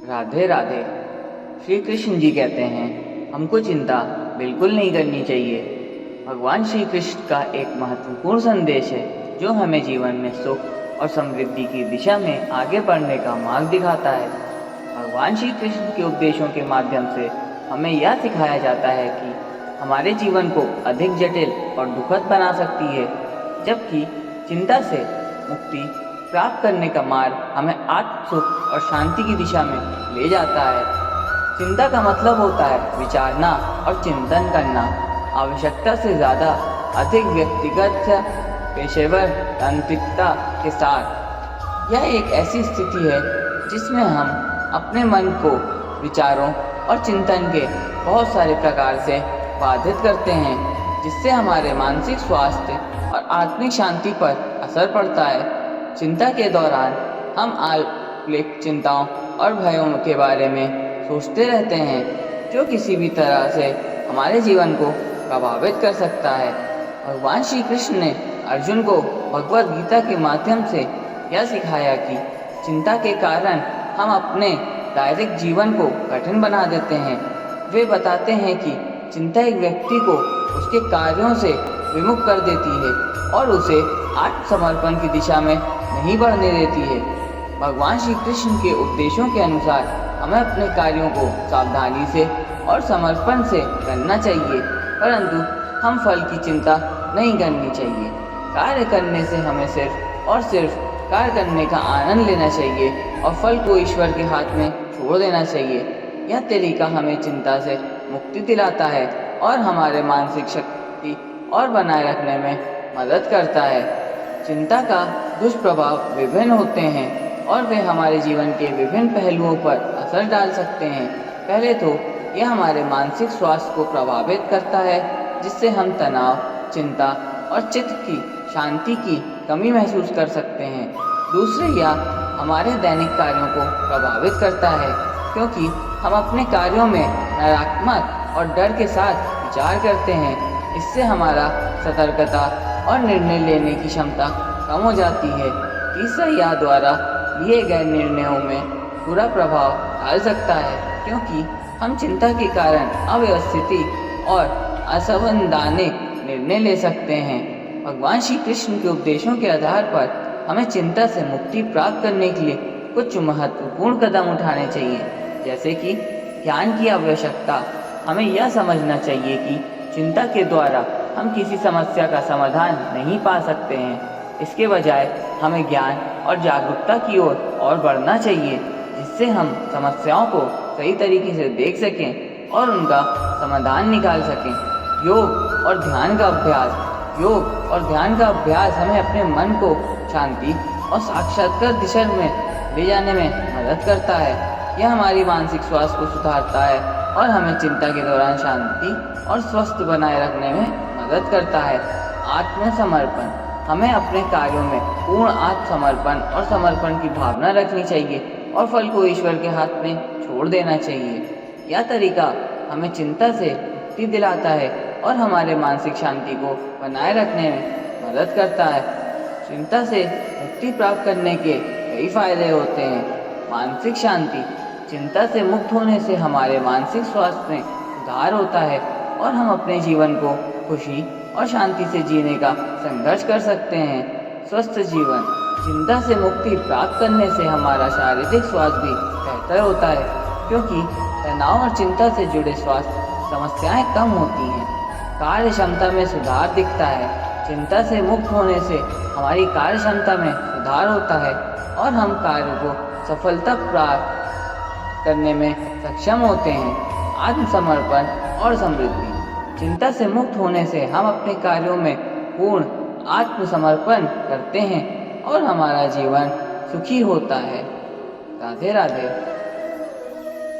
राधे राधे। श्री कृष्ण जी कहते हैं हमको चिंता बिल्कुल नहीं करनी चाहिए। भगवान श्री कृष्ण का एक महत्वपूर्ण संदेश है जो हमें जीवन में सुख और समृद्धि की दिशा में आगे बढ़ने का मार्ग दिखाता है। भगवान श्री कृष्ण के उपदेशों के माध्यम से हमें यह सिखाया जाता है कि हमारे जीवन को अधिक जटिल और दुखद बना सकती है, जबकि चिंता से मुक्ति प्राप्त करने का मार्ग हमें आत्म सुख और शांति की दिशा में ले जाता है। चिंता का मतलब होता है विचारना और चिंतन करना, आवश्यकता से ज़्यादा अधिक व्यक्तिगत या पेशेवर तांत्रिकता के साथ। यह एक ऐसी स्थिति है जिसमें हम अपने मन को विचारों और चिंतन के बहुत सारे प्रकार से बाधित करते हैं, जिससे हमारे मानसिक स्वास्थ्य और आत्मिक शांति पर असर पड़ता है। चिंता के दौरान हम आकस्मिक चिंताओं और भयों के बारे में सोचते रहते हैं, जो किसी भी तरह से हमारे जीवन को प्रभावित कर सकता है। भगवान श्री कृष्ण ने अर्जुन को भगवद गीता के माध्यम से यह सिखाया कि चिंता के कारण हम अपने दैनिक जीवन को कठिन बना देते हैं। वे बताते हैं कि चिंता एक व्यक्ति को उसके कार्यों से विमुख कर देती है और उसे आत्मसमर्पण की दिशा में नहीं बढ़ने देती है। भगवान श्री कृष्ण के उपदेशों के अनुसार हमें अपने कार्यों को सावधानी से और समर्पण से करना चाहिए, परंतु हम फल की चिंता नहीं करनी चाहिए। कार्य करने से हमें सिर्फ और सिर्फ कार्य करने का आनंद लेना चाहिए और फल को ईश्वर के हाथ में छोड़ देना चाहिए। यह तरीका हमें चिंता से मुक्ति दिलाता है और हमारे मानसिक शक्ति और बनाए रखने में मदद करता है। चिंता का दुष्प्रभाव विभिन्न होते हैं और वे हमारे जीवन के विभिन्न पहलुओं पर असर डाल सकते हैं। पहले तो यह हमारे मानसिक स्वास्थ्य को प्रभावित करता है, जिससे हम तनाव, चिंता और चित्त की शांति की कमी महसूस कर सकते हैं। दूसरे, यह हमारे दैनिक कार्यों को प्रभावित करता है, क्योंकि हम अपने कार्यों में नकारात्मक और डर के साथ विचार करते हैं। इससे हमारा सतर्कता और निर्णय लेने की क्षमता कम हो जाती है। तीसरा, यह द्वारा लिए गए निर्णयों में बुरा प्रभाव डाल सकता है, क्योंकि हम चिंता के कारण अव्यवस्थित और असंवैधानिक निर्णय ले सकते हैं। भगवान श्री कृष्ण के उपदेशों के आधार पर हमें चिंता से मुक्ति प्राप्त करने के लिए कुछ महत्वपूर्ण कदम उठाने चाहिए, जैसे कि ज्ञान की आवश्यकता। हमें यह समझना चाहिए कि चिंता के द्वारा हम किसी समस्या का समाधान नहीं पा सकते हैं। इसके बजाय हमें ज्ञान और जागरूकता की ओर और बढ़ना चाहिए, जिससे हम समस्याओं को सही तरीके से देख सकें और उनका समाधान निकाल सकें। योग और ध्यान का अभ्यास हमें अपने मन को शांति और साक्षात्कार दिशा में ले जाने में मदद करता है। यह हमारी मानसिक स्वास्थ्य को सुधारता है और हमें चिंता के दौरान शांति और स्वस्थ बनाए रखने में मदद करता है। आत्मसमर्पण, हमें अपने कार्यों में पूर्ण आत्मसमर्पण और समर्पण की भावना रखनी चाहिए और फल को ईश्वर के हाथ में छोड़ देना चाहिए। यह तरीका हमें चिंता से मुक्ति दिलाता है और हमारे मानसिक शांति को बनाए रखने में मदद करता है। चिंता से मुक्ति प्राप्त करने के कई फायदे होते हैं। मानसिक शांति, चिंता से मुक्त होने से हमारे मानसिक स्वास्थ्य में सुधार होता है और हम अपने जीवन को खुशी और शांति से जीने का संघर्ष कर सकते हैं। स्वस्थ जीवन, चिंता से मुक्ति प्राप्त करने से हमारा शारीरिक स्वास्थ्य भी बेहतर होता है, क्योंकि तनाव और चिंता से जुड़े स्वास्थ्य समस्याएं कम होती हैं। कार्य क्षमता में सुधार दिखता है, चिंता से मुक्त होने से हमारी कार्य क्षमता में सुधार होता है और हम कार्य को सफलता प्राप्त करने में सक्षम होते हैं। आत्मसमर्पण और समृद्धि, चिंता से मुक्त होने से हम अपने कार्यों में पूर्ण आत्मसमर्पण करते हैं और हमारा जीवन सुखी होता है। राधे राधे।